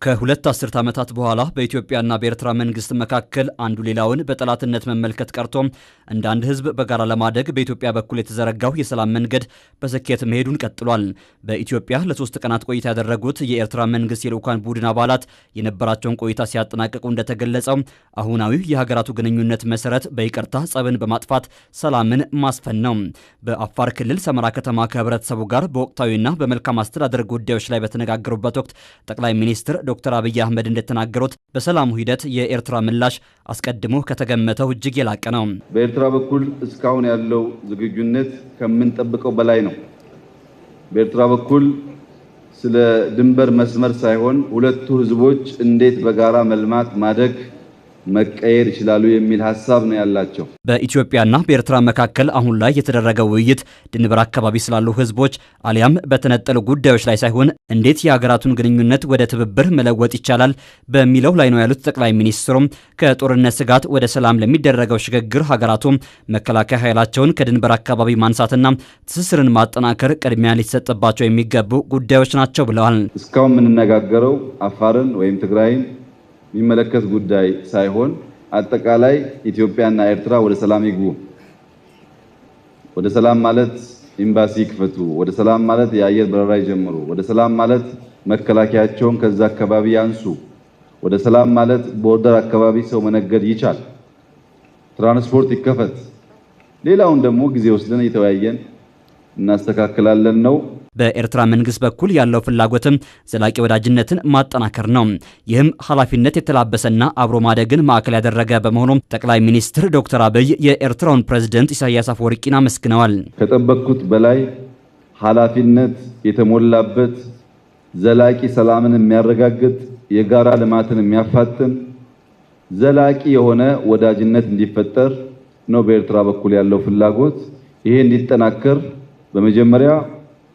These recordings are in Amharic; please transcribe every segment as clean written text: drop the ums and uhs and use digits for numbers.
ከሁለት አስርት ዓመታት በኋላ በኢትዮጵያና በኤርትራ መንግስት መካከል አንዱ ሌላውን በጠላትነት መመልከት ቀርቶ እንደ አንድ ህዝብ በጋራ ለማደግ በኢትዮጵያ በኩል የተዘረጋው የሰላም መንገድ በስኬት መሄዱን ቀጥሏል። በኢትዮጵያ ለ3 ቀናት ቆይታ ያደረጉት የኤርትራ መንግስት የልዑካን ቡድን አባላት የነበራቸውን ቆይታ ሲያጠናቅቁ እንደተገለጸው አሁናዊው የሀገራቱ ግንኙነት መሰረት በይቅርታ ጸብን በማጥፋት ሰላምን ማስፈን ነው። በአፋር ክልል ሰመራ ከተማ ከህብረተሰቡ ጋር በወቅታዊና በመልካም አስተዳደር ጉዳዮች ላይ በተነጋገሩበት ወቅት ጠቅላይ ሚኒስትር ዶክተር አብይ አህመድ እንደተናገሩት በሰላሙ ሂደት የኤርትራ ምላሽ አስቀድሞ ከተገመተው እጅግ የላቀ ነው። በኤርትራ በኩል እስካሁን ያለው ዝግጁነት ከምንጠብቀው በላይ ነው። በኤርትራ በኩል ስለ ድንበር መስመር ሳይሆን ሁለቱ ህዝቦች እንዴት በጋራ መልማት ማደግ መቀየር ይችላሉ የሚል ሐሳብ ነው ያላቸው። በኢትዮጵያና በኤርትራ መካከል አሁን ላይ የተደረገው ውይይት ድንበር አካባቢ ስላሉ ህዝቦች አሊያም በተነጠሉ ጉዳዮች ላይ ሳይሆን እንዴት የሀገራቱን ግንኙነት ወደ ትብብር መለወጥ ይቻላል በሚለው ላይ ነው ያሉት ጠቅላይ ሚኒስትሩም ከጦርነት ስጋት ወደ ሰላም ለሚደረገው ሽግግር ሀገራቱ መከላከያ ኃይላቸውን ከድንበር አካባቢ ማንሳትና ትስስርን ማጠናከር ቅድሚያ ሊሰጥባቸው የሚገቡ ጉዳዮች ናቸው ብለዋል። እስካሁን የምንነጋገረው አፋርን ወይም ትግራይን የሚመለከት ጉዳይ ሳይሆን አጠቃላይ ኢትዮጵያና ኤርትራ ወደ ሰላም ይግቡ። ወደ ሰላም ማለት ኤምባሲ ይክፈቱ፣ ወደ ሰላም ማለት የአየር በረራ ይጀምሩ፣ ወደ ሰላም ማለት መከላከያቸውን ከዛ አካባቢ ያንሱ፣ ወደ ሰላም ማለት ቦርደር አካባቢ ሰው መነገድ ይቻል፣ ትራንስፖርት ይከፈት። ሌላውን ደግሞ ጊዜ ወስደን እየተወያየን እናስተካክላለን ነው። በኤርትራ መንግስት በኩል ያለው ፍላጎትም ዘላቂ ወዳጅነትን ማጠናከር ነው። ይህም ኃላፊነት የተላበሰና አብሮ ማደግን ማዕከል ያደረገ በመሆኑ ጠቅላይ ሚኒስትር ዶክተር አብይ የኤርትራውን ፕሬዝዳንት ኢሳያስ አፈወርቂን አመስግነዋል። ከጠበቅኩት በላይ ኃላፊነት የተሞላበት ዘላቂ ሰላምን የሚያረጋግጥ የጋራ ልማትን የሚያፋጥን ዘላቂ የሆነ ወዳጅነት እንዲፈጠር ነው በኤርትራ በኩል ያለው ፍላጎት። ይሄ እንዲጠናከር በመጀመሪያ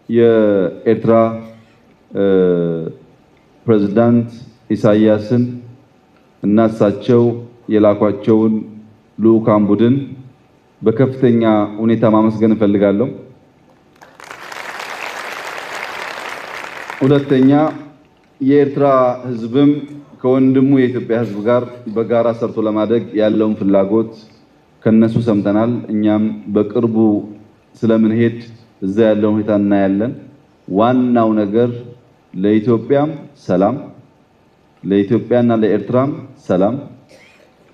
የኤርትራ ፕሬዝዳንት ኢሳያስን እና እሳቸው የላኳቸውን ልዑካን ቡድን በከፍተኛ ሁኔታ ማመስገን እፈልጋለሁ። ሁለተኛ የኤርትራ ህዝብም ከወንድሙ የኢትዮጵያ ህዝብ ጋር በጋራ ሰርቶ ለማደግ ያለውን ፍላጎት ከነሱ ሰምተናል። እኛም በቅርቡ ስለምንሄድ እዛ ያለው ሁኔታ እናያለን። ዋናው ነገር ለኢትዮጵያም ሰላም፣ ለኢትዮጵያና ለኤርትራም ሰላም፣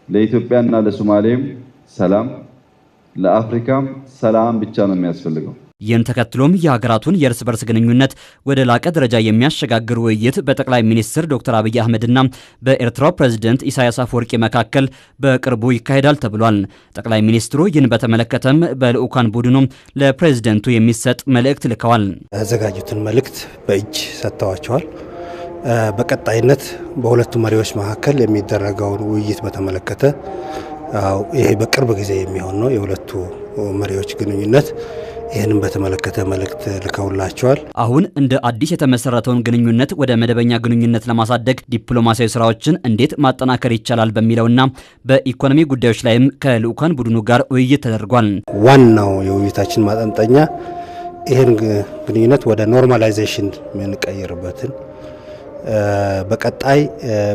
ለኢትዮጵያና ለሶማሌም ሰላም፣ ለአፍሪካም ሰላም ብቻ ነው የሚያስፈልገው። ይህን ተከትሎም የሀገራቱን የእርስ በርስ ግንኙነት ወደ ላቀ ደረጃ የሚያሸጋግር ውይይት በጠቅላይ ሚኒስትር ዶክተር አብይ አህመድና በኤርትራው ፕሬዝዳንት ኢሳያስ አፈወርቂ መካከል በቅርቡ ይካሄዳል ተብሏል። ጠቅላይ ሚኒስትሩ ይህን በተመለከተም በልዑካን ቡድኑ ለፕሬዝዳንቱ የሚሰጥ መልእክት ልከዋል። ያዘጋጁትን መልእክት በእጅ ሰጥተዋቸዋል። በቀጣይነት በሁለቱ መሪዎች መካከል የሚደረገውን ውይይት በተመለከተ ይሄ በቅርብ ጊዜ የሚሆን ነው የሁለቱ መሪዎች ግንኙነት። ይህንን በተመለከተ መልእክት ልከውላቸዋል። አሁን እንደ አዲስ የተመሰረተውን ግንኙነት ወደ መደበኛ ግንኙነት ለማሳደግ ዲፕሎማሲያዊ ስራዎችን እንዴት ማጠናከር ይቻላል በሚለውና በኢኮኖሚ ጉዳዮች ላይም ከልዑካን ቡድኑ ጋር ውይይት ተደርጓል። ዋናው የውይይታችን ማጠንጠኛ ይህን ግንኙነት ወደ ኖርማላይዜሽን የምንቀይርበትን በቀጣይ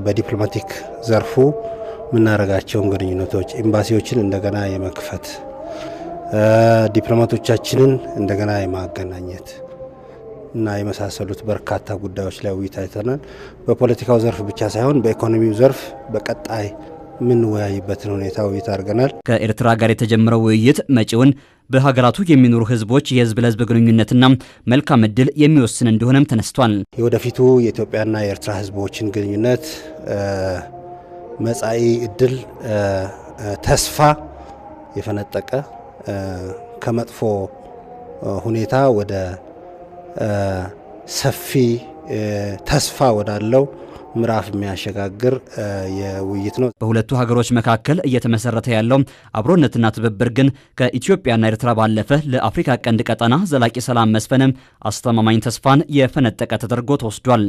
በዲፕሎማቲክ ዘርፉ የምናደርጋቸውን ግንኙነቶች ኤምባሲዎችን እንደገና የመክፈት ዲፕሎማቶቻችንን እንደገና የማገናኘት እና የመሳሰሉት በርካታ ጉዳዮች ላይ ውይይት አይተናል። በፖለቲካው ዘርፍ ብቻ ሳይሆን በኢኮኖሚው ዘርፍ በቀጣይ የምንወያይበትን ሁኔታ ውይይት አድርገናል። ከኤርትራ ጋር የተጀመረው ውይይት መጪውን በሀገራቱ የሚኖሩ ህዝቦች የህዝብ ለህዝብ ግንኙነትና መልካም ዕድል የሚወስን እንደሆነም ተነስቷል። የወደፊቱ የኢትዮጵያና የኤርትራ ህዝቦችን ግንኙነት መጻኢ ዕድል ተስፋ የፈነጠቀ ከመጥፎ ሁኔታ ወደ ሰፊ ተስፋ ወዳለው ምዕራፍ የሚያሸጋግር የውይይት ነው። በሁለቱ ሀገሮች መካከል እየተመሰረተ ያለው አብሮነትና ትብብር ግን ከኢትዮጵያና ኤርትራ ባለፈ ለአፍሪካ ቀንድ ቀጠና ዘላቂ ሰላም መስፈንም አስተማማኝ ተስፋን የፈነጠቀ ተደርጎ ተወስዷል።